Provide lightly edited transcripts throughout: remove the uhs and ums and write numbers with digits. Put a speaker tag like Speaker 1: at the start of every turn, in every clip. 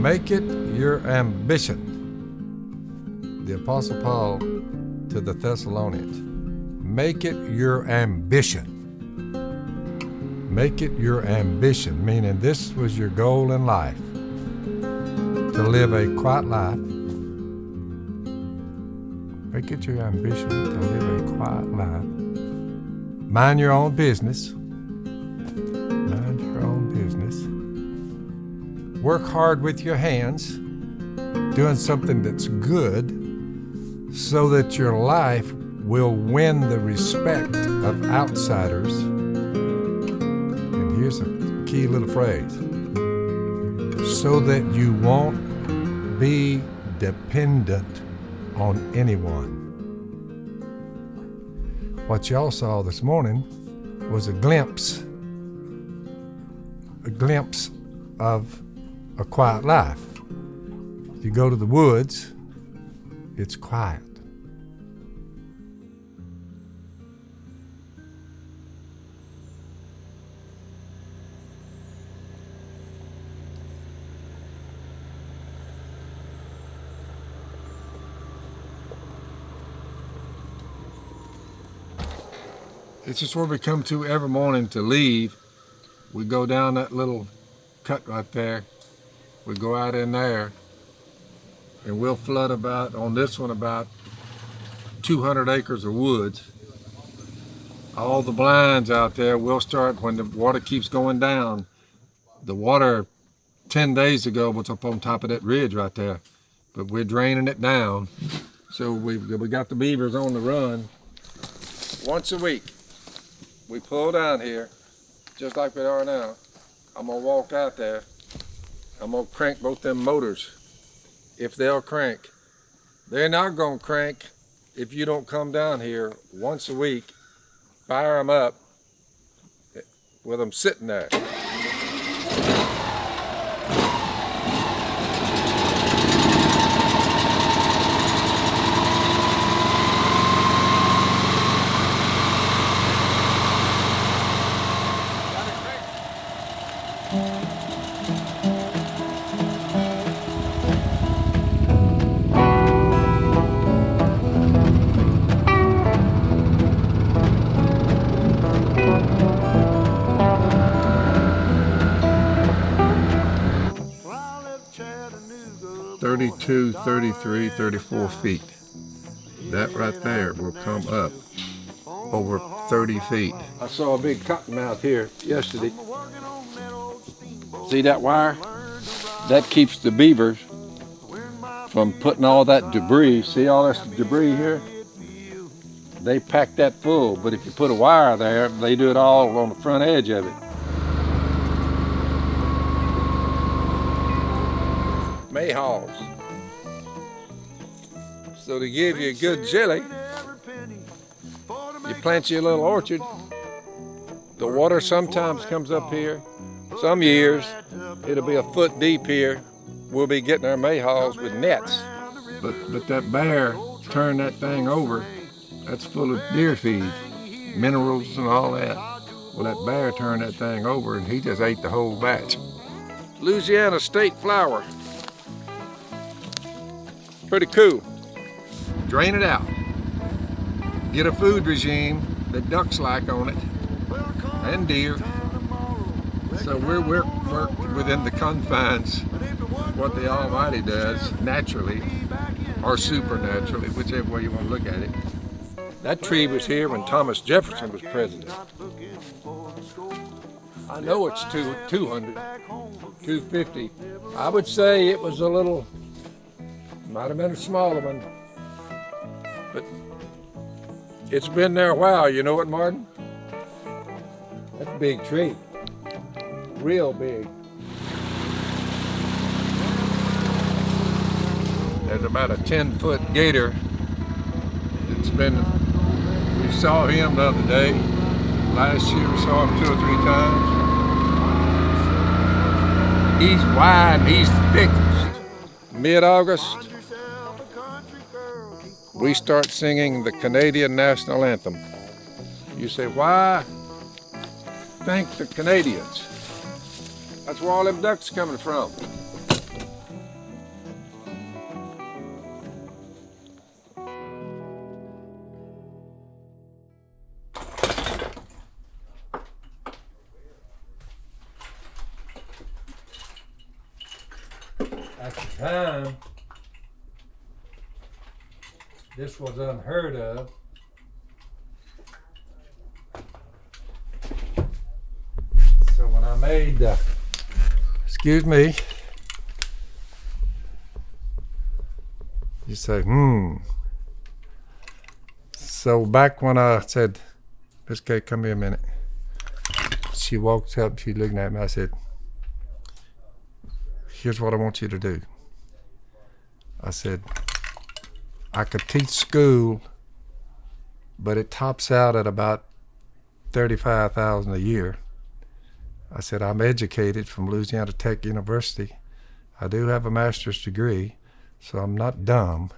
Speaker 1: Make it your ambition. The Apostle Paul to the Thessalonians. Make it your ambition. Make it your ambition, meaning this was your goal in life, to live a quiet life. Make it your ambition to live a quiet life. Mind your own business. Mind your own business. Work hard with your hands, doing something that's good, so that your life will win the respect of outsiders. And here's a key little phrase: so that you won't be dependent on anyone. What y'all saw this morning was a glimpse of a quiet life. If you go to the woods, it's quiet. This is where we come to every morning to leave. We go down that little cut right there. We go out in there, and we'll flood on this one about 200 acres of woods. All the blinds out there, we'll start when the water keeps going down. The water 10 days ago was up on top of that ridge right there, but we're draining it down. So we got the beavers on the run. Once a week, we pull down here, just like we are now. I'm gonna walk out there. I'm gonna crank both them motors, if they'll crank. They're not gonna crank if you don't come down here once a week, fire them up with them sitting there. Two, 33, 34 feet. That right there will come up over 30 feet. I saw a big cottonmouth here yesterday. See that wire? That keeps the beavers from putting all that debris. See all this debris here? They pack that full, but if you put a wire there, they do it all on the front edge of it. Mayhaws. So to give you a good jelly, you plant your little orchard. The water sometimes comes up here. Some years, it'll be a foot deep here. We'll be getting our mayhaws with nets. But that bear turned that thing over. That's full of deer feed, minerals and all that. Well, that bear turned that thing over and he just ate the whole batch. Louisiana state flower. Pretty cool. Drain it out. Get a food regime that ducks like on it, and deer. So we're within the confines of what the Almighty does, naturally or supernaturally, whichever way you want to look at it. That tree was here when Thomas Jefferson was president. I know it's 200, 250. I would say it was a little, might have been a smaller one. But it's been there a while, you know it, Martin? That's a big tree, real big. There's about a 10-foot gator. We saw him the other day. Last year we saw him 2 or 3 times. He's wide, he's thick. Mid-August, we start singing the Canadian national anthem. You say, why? thank the Canadians. That's where all them ducks coming from. At the time, this was unheard of. So when I made the, excuse me, you say, So back when I said, Miss Kate, come here a minute. She walked up, she looking at me, I said, here's what I want you to do. I said, I could teach school, but it tops out at about $35,000 a year. I said, I'm educated from Louisiana Tech University. I do have a master's degree, so I'm not dumb.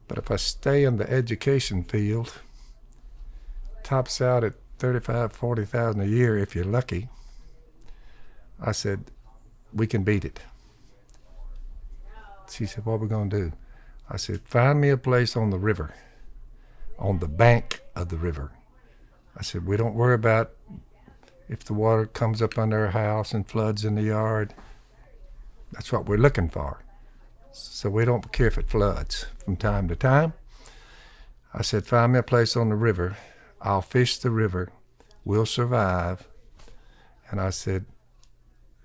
Speaker 1: But if I stay in the education field, tops out at $35,000, $40,000 a year if you're lucky. I said, we can beat it. She said, what are we going to do? I said, find me a place on the river, on the bank of the river. I said, we don't worry about if the water comes up under our house and floods in the yard. That's what we're looking for. So we don't care if it floods from time to time. I said, find me a place on the river. I'll fish the river. We'll survive. And I said,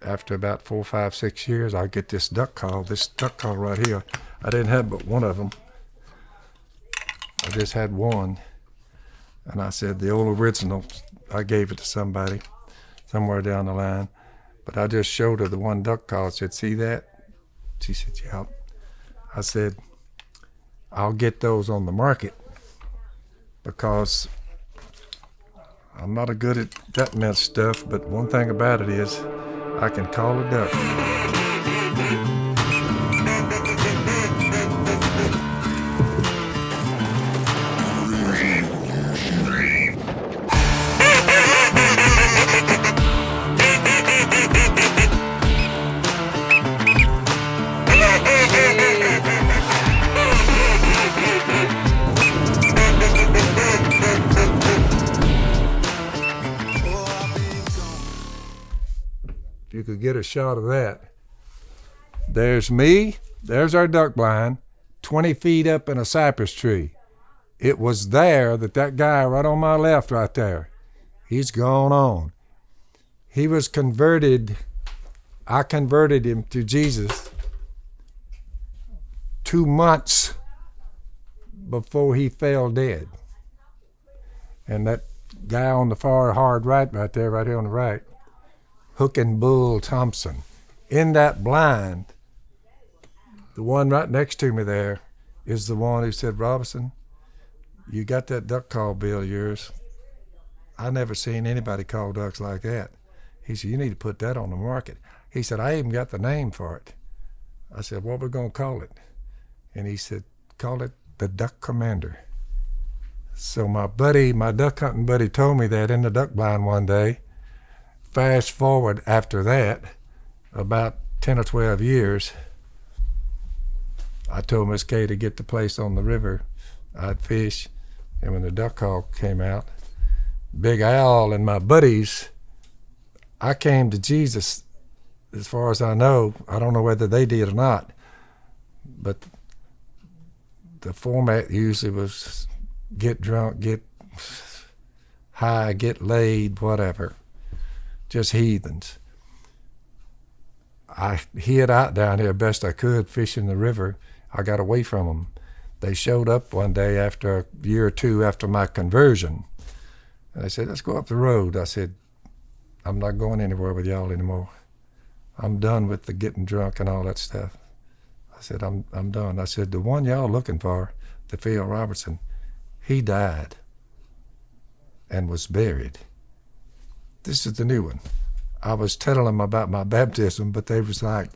Speaker 1: after about 4, 5, 6 years, I'll get this duck call right here. I didn't have but one of them. I just had one. And I said, the old original, I gave it to somebody somewhere down the line. But I just showed her the one duck call. I said, see that? She said, yeah. I said, I'll get those on the market because I'm not a good at that much stuff, but one thing about it is I can call a duck. You could get a shot of that. There's me, there's our duck blind, 20 feet up in a cypress tree. It was there that guy right on my left right there, he's gone on. He was converted, I converted him to Jesus 2 months before he fell dead. And that guy on the far hard right there, right here on the right, Hook and Bull Thompson. In that blind, the one right next to me there is the one who said, Robertson, you got that duck call bill of yours. I never seen anybody call ducks like that. He said, you need to put that on the market. He said, I even got the name for it. I said, what are we going to call it? And he said, call it the Duck Commander. So my duck hunting buddy told me that in the duck blind one day. Fast forward after that, about 10 or 12 years, I told Miss Kay to get the place on the river. I'd fish, and when the duck call came out, Big Al and my buddies, I came to Jesus, as far as I know. I don't know whether they did or not, but the format usually was get drunk, get high, get laid, whatever. Just heathens. I hid out down here best I could, fishing the river. I got away from them. They showed up one day after a year or two after my conversion. And they said, let's go up the road. I said, I'm not going anywhere with y'all anymore. I'm done with the getting drunk and all that stuff. I said, I'm done. I said, the one y'all looking for, the Phil Robertson, he died and was buried. This is the new one. I was telling them about my baptism, but they was like,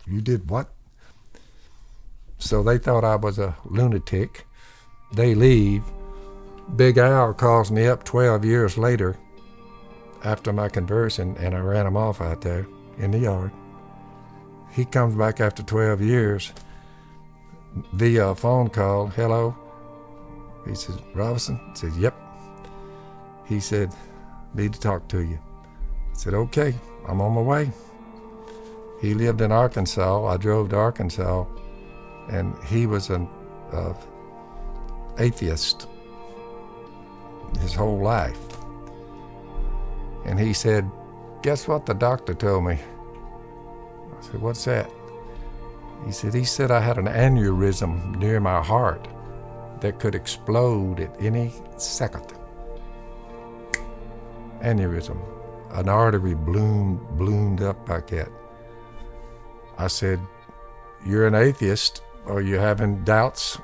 Speaker 1: you did what? So they thought I was a lunatic. They leave. Big Al calls me up 12 years later after my conversion, and I ran him off out there in the yard. He comes back after 12 years via a phone call. Hello. He says, Robertson? I said, yep. He said, need to talk to you. I said, okay, I'm on my way. He lived in Arkansas. I drove to Arkansas, and he was an atheist his whole life. And he said, guess what the doctor told me? I said, what's that? He said I had an aneurysm near my heart that could explode at any second. Aneurysm, an artery bloomed up like that. I said, you're an atheist. Are you having doubts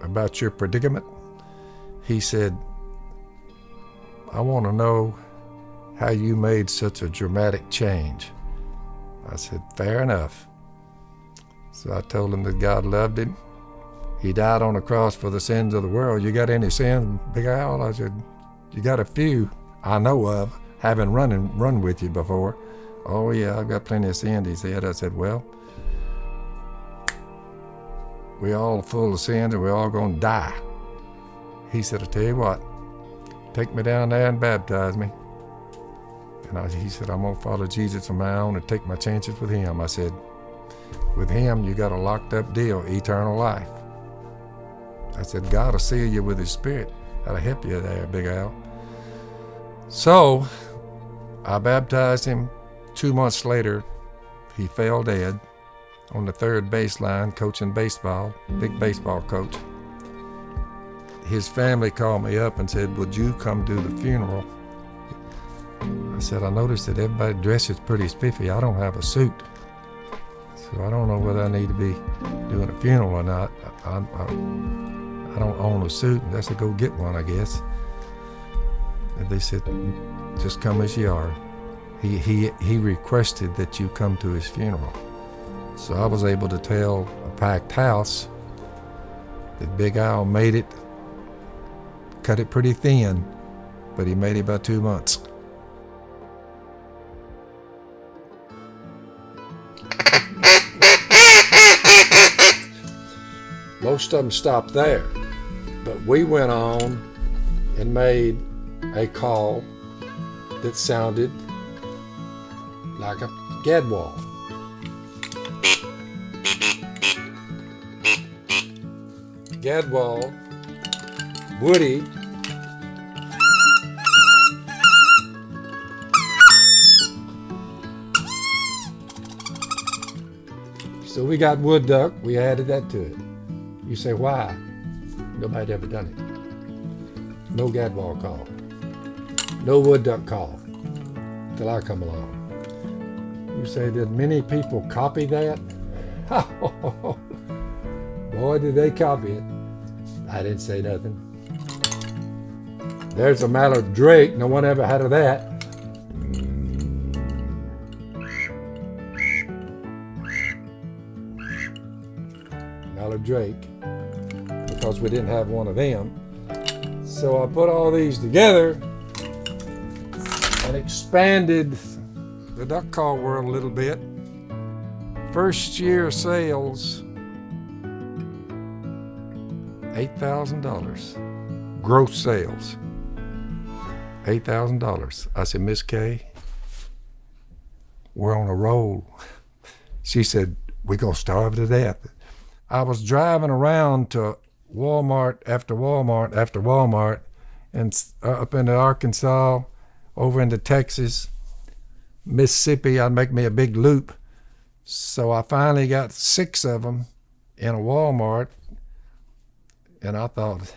Speaker 1: about your predicament? He said, I want to know how you made such a dramatic change. I said, fair enough. So I told him that God loved him. He died on the cross for the sins of the world. You got any sins, Big Al? I said, you got a few I know of, having run with you before. Oh yeah, I've got plenty of sins, he said. I said, well, we all full of sins and we're all gonna die. He said, I tell you what, take me down there and baptize me. And he said, I'm gonna follow Jesus on my own and take my chances with him. I said, with him, you got a locked up deal, eternal life. I said, God will seal you with his spirit. That'll help you there, Big Al. So I baptized him. 2 months later, he fell dead on the third baseline coaching baseball, big baseball coach. His family called me up and said, would you come do the funeral? I said, I noticed that everybody dresses pretty spiffy. I don't have a suit. So I don't know whether I need to be doing a funeral or not. I don't own a suit. I said, go get one, I guess. And they said, just come as you are. He requested that you come to his funeral. So I was able to tell a packed house that Big Al made it, cut it pretty thin, but he made it about 2 months. Most of them stopped there, but we went on and made a call that sounded like a gadwall. Gadwall, woody, so we got wood duck, we added that to it. You say, why? Nobody ever done it. No gadwall call. No wood duck call till I come along. You say, did many people copy that? Boy, did they copy it. I didn't say nothing. There's a mallard drake. No one ever had of that. Mallard drake, because we didn't have one of them. So I put all these together and expanded the duck call world a little bit. First year sales, $8,000. Gross sales, $8,000. I said, Miss Kay, we're on a roll. She said, we're gonna starve to death. I was driving around to Walmart after Walmart after Walmart, and up into Arkansas, over into Texas, Mississippi. I'd make me a big loop. So I finally got 6 of them in a Walmart, and I thought,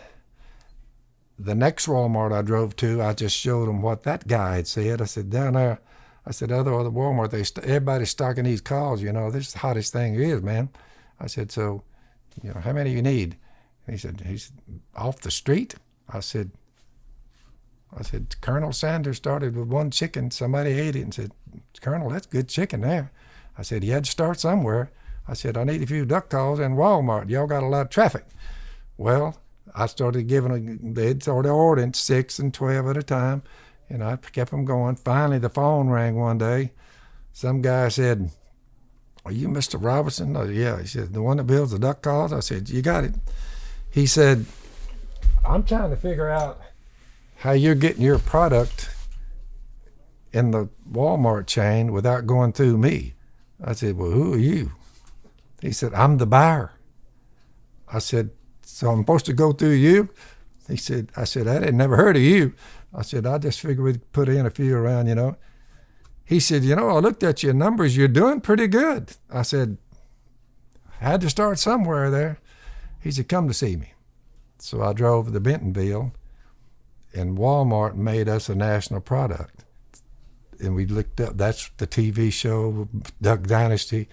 Speaker 1: the next Walmart I drove to, I just showed them what that guy had said. I said, down there, I said, other Walmart, everybody's stocking these calls, you know, this is the hottest thing there is, man. I said, so, you know, how many you need? And he said, off the street? I said, Colonel Sanders started with 1 chicken. Somebody ate it and said, Colonel, that's good chicken there. I said, you had to start somewhere. I said, I need a few duck calls in Walmart. Y'all got a lot of traffic. Well, I started giving them, they'd started ordering 6 and 12 at a time, and I kept them going. Finally, the phone rang one day. Some guy said, "Are you Mr. Robertson?" I said, "Yeah." He said, "The one that builds the duck calls?" I said, "You got it." He said, "I'm trying to figure out how you're getting your product in the Walmart chain without going through me." I said, "Well, who are you?" He said, "I'm the buyer." I said, "So I'm supposed to go through you?" I said, "I had never heard of you." I said, "I just figured we'd put in a few around, you know." He said, "I looked at your numbers. You're doing pretty good." I said, "I had to start somewhere there." He said, "Come to see me." So I drove to Bentonville, and Walmart made us a national product. And we looked up, that's the TV show, Duck Dynasty.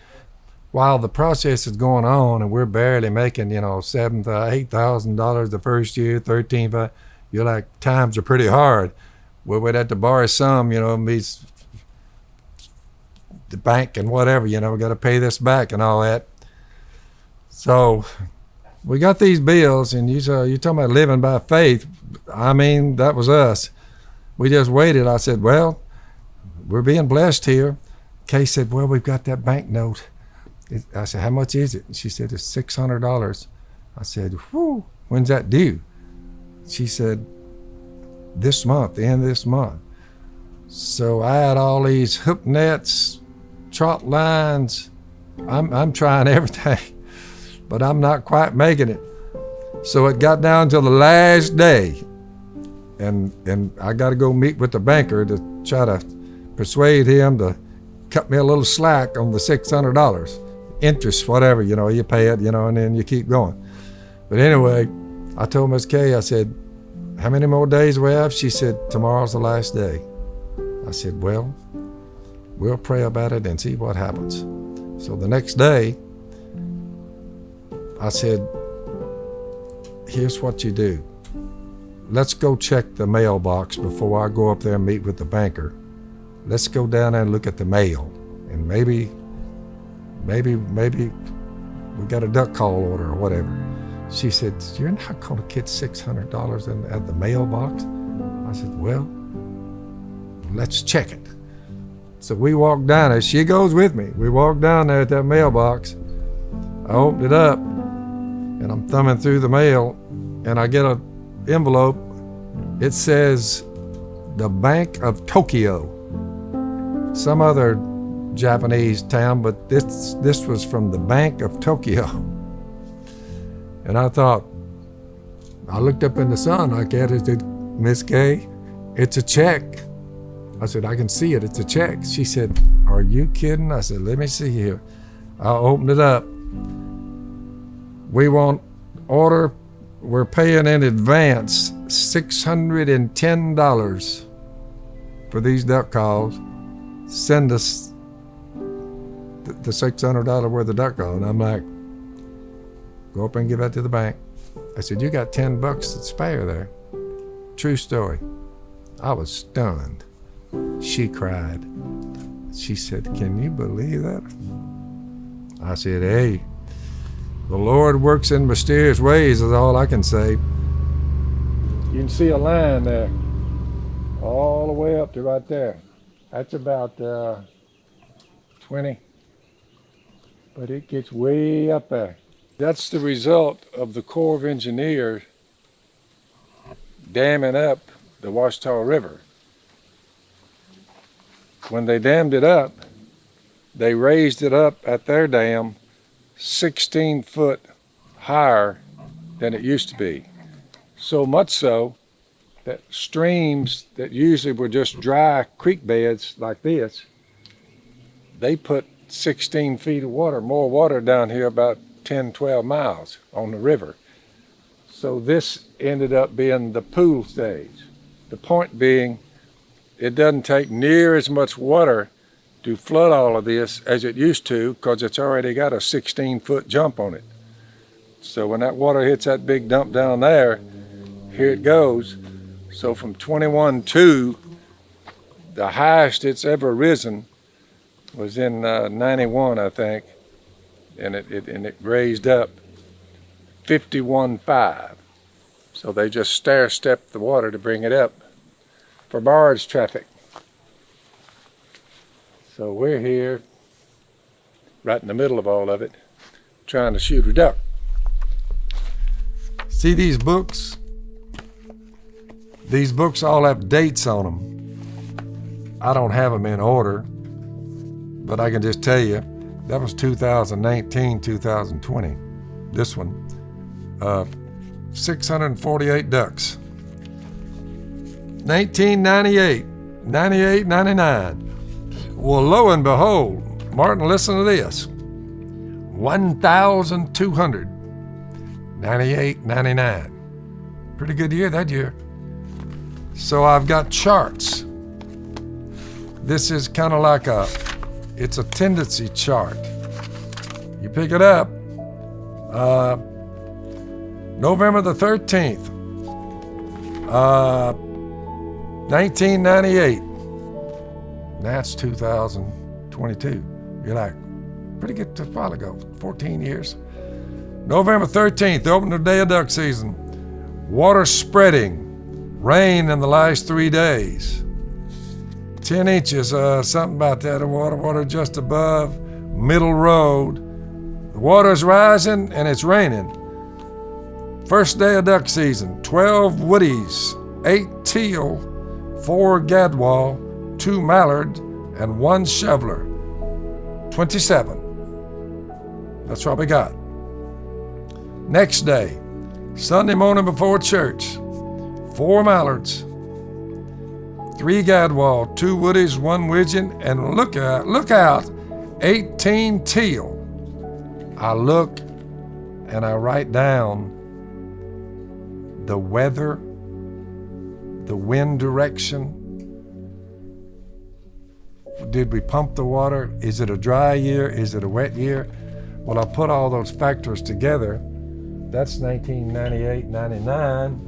Speaker 1: While the process is going on and we're barely making, $7,000, $8,000 the first year, 13, you're like, times are pretty hard. Well, we'd have to borrow some, meets the bank and whatever, we got to pay this back and all that. So we got these bills, and you're talking about living by faith. I mean, that was us. We just waited. I said, "Well, we're being blessed here." Kay said, "Well, we've got that bank note." I said, "How much is it?" And she said, "It's $600. I said, "Whew, when's that due?" She said, "This month, the end of this month." So I had all these hook nets, trot lines. I'm trying everything, but I'm not quite making it. So it got down to the last day, and I got to go meet with the banker to try to persuade him to cut me a little slack on the $600. Interest, whatever, you pay it, and then you keep going. But anyway, I told Miss Kay, I said, "How many more days do we have?" She said, "Tomorrow's the last day." I said, "Well, we'll pray about it and see what happens." So the next day, I said, "Here's what you do. Let's go check the mailbox before I go up there and meet with the banker. Let's go down there and look at the mail, and maybe we got a duck call order or whatever." She said, "You're not going to get $600 at the mailbox?" I said, "Well, let's check it." So we walked down there. She goes with me. We walked down there at that mailbox. I opened it up, and I'm thumbing through the mail, and I get an envelope. It says, "The Bank of Tokyo." Some other Japanese town, but this was from the Bank of Tokyo. And I thought, I looked up in the sun like that. I said, "Miss Kay, it's a check." I said, "I can see it, it's a check." She said, "Are you kidding?" I said, "Let me see here." I opened it up. "We want order, we're paying in advance $610 for these duck calls. Send us the $600 worth of duck call." And I'm like, "Go up and give that to the bank." I said, "You got $10 to spare there." True story. I was stunned. She cried. She said, "Can you believe that?" I said, "Hey, the Lord works in mysterious ways," is all I can say. You can see a line there, all the way up to right there. That's about 20, but it gets way up there. That's the result of the Corps of Engineers damming up the Washita River. When they dammed it up, they raised it up at their dam 16 foot higher than it used to be. So much so that streams that usually were just dry creek beds like this, they put 16 feet of water, more water down here, about 10, 12 miles on the river. So this ended up being the pool stage. The point being, it doesn't take near as much water to flood all of this as it used to, because it's already got a 16-foot jump on it. So when that water hits that big dump down there, here it goes. So from 21.2, the highest it's ever risen was in 91, I think, and it raised up 51.5. So they just stair-step the water to bring it up for barge traffic. So we're here, right in the middle of all of it, trying to shoot a duck. See these books? These books all have dates on them. I don't have them in order, but I can just tell you, that was 2019, 2020. This one, 648 ducks. 1998, 98, 99. Well, lo and behold, Martin, listen to this. 1,200. 98, 99. Pretty good year that year. So I've got charts. This is kind of like it's a tendency chart. You pick it up, November the 13th, 1998. That's 2022. You're like, pretty good a while ago, 14 years. November 13th, the opening day of duck season. Water spreading, rain in the last 3 days. 10 inches, something about that of water just above middle road. The water's rising and it's raining. First day of duck season, 12 woodies, 8 teal, 4 gadwall, 2 mallard, and 1 shoveler. 27. That's what we got. Next day, Sunday morning before church, 4 mallards, 3 gadwall, 2 woodies, 1 widgeon, and look out, 18 teal. I look and I write down the weather, the wind direction. Did we pump the water? Is it a dry year? Is it a wet year? Well, I put all those factors together. That's 1998, 99.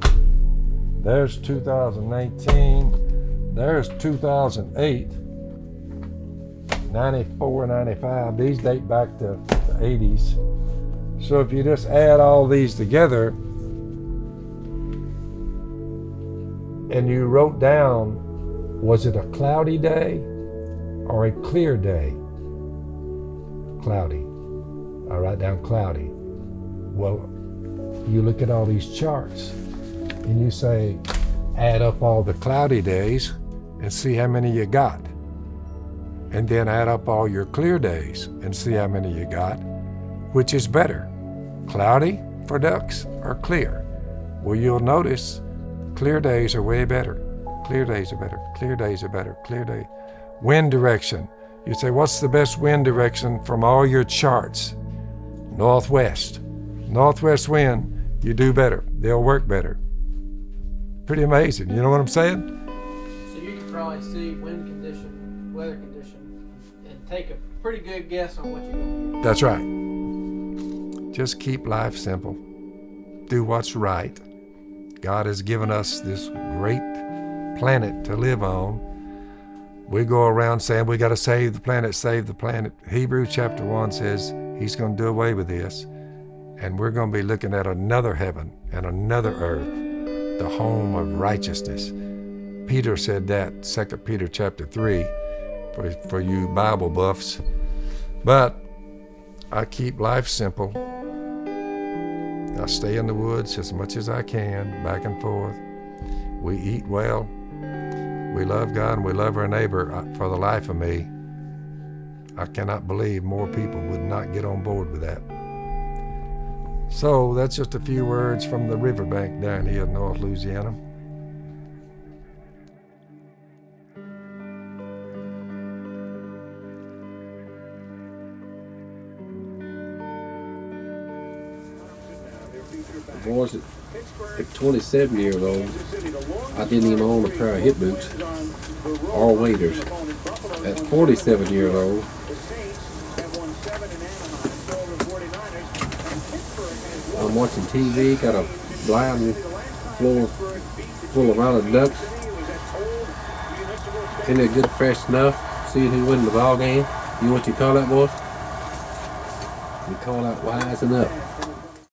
Speaker 1: There's 2019. There's 2008. 94, 95. These date back to the 80s. So if you just add all these together and you wrote down, was it a cloudy day or a clear day? Cloudy. I write down cloudy. Well, you look at all these charts and you say, add up all the cloudy days and see how many you got. And then add up all your clear days and see how many you got. Which is better, cloudy for ducks or clear? Well, you'll notice clear days are way better. Clear days are better. Clear days are better. Clear day. Wind direction. You say, what's the best wind direction from all your charts? Northwest. Northwest wind, you do better. They'll work better. Pretty amazing. You know what I'm saying?
Speaker 2: So you can probably see wind condition, weather condition, and take a pretty good guess on what you're going to get.
Speaker 1: That's right. Just keep life simple. Do what's right. God has given us this great planet to live on. We go around saying we got to save the planet, save the planet. Hebrews chapter 1 says he's going to do away with this. And we're going to be looking at another heaven and another earth, the home of righteousness. Peter said that, 2 Peter chapter 3, for you Bible buffs. But I keep life simple. I stay in the woods as much as I can, back and forth. We eat well. We love God and we love our neighbor. For the life of me, I cannot believe more people would not get on board with that. So that's just a few words from the riverbank down here in North Louisiana.
Speaker 3: Boys, at 27 years old, I didn't even own a pair of hip boots or waders. At 47 years old, I'm watching TV, got a blind floor full of rounded ducks. Isn't it good fresh enough? Seeing who wins the ball game. You know what you call that, boys? You call that wise enough.